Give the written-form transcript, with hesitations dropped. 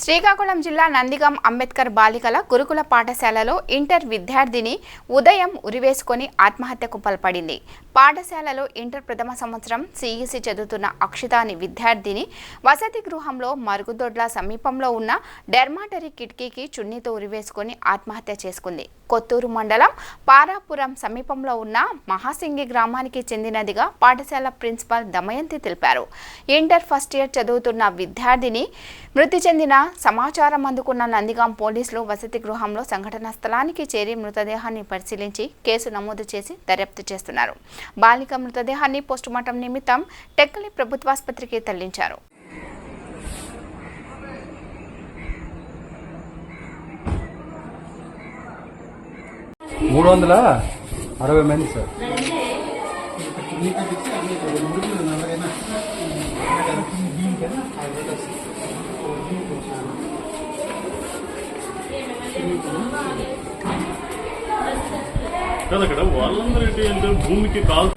శ్రీకాకుళం జిల్లా నందిగాం అంబేద్కర్ బాలికల గురుకుల పాఠశాలలో ఇంటర్ విద్యార్థిని ఉదయం ఉరివేసుకొని ఆత్మహత్యకు పాల్పడింది. పాఠశాలలో ఇంటర్ ప్రథమ సంవత్సరం సిఈసి చదువుతున్న అక్షిత అనే విద్యార్థిని వసతి గృహంలో మరుగుదొడ్ల సమీపంలో ఉన్న డెర్మాటరీ కిటికీకి చున్నీతో ఉరివేసుకొని ఆత్మహత్య చేసుకుంది. కొత్తూరు మండలం పారాపురం సమీపంలో ఉన్న మహాసింగి గ్రామానికి చెందినదిగా పాఠశాల ప్రిన్సిపాల్ దమయంతి తెలిపారు. ఇంటర్ ఫస్ట్ ఇయర్ చదువుతున్న విద్యార్థిని మృతి చెందిన సమాచారం అందుకున్న నందిగాం పోలీసులు వసతి గృహంలో సంఘటనా స్థలానికి చేరి మృతదేహాన్ని పరిశీలించి కేసు నమోదు చేసి దర్యాప్తు చేస్తున్నారు. బాలిక మృతదేహాన్ని పోస్టుమార్టం నిమిత్తం టెక్కలి ప్రభుత్వాసుపత్రికి తరలించారు. మంది సార్. కదా అక్కడ వాళ్ళందరూ భూమికి కాల్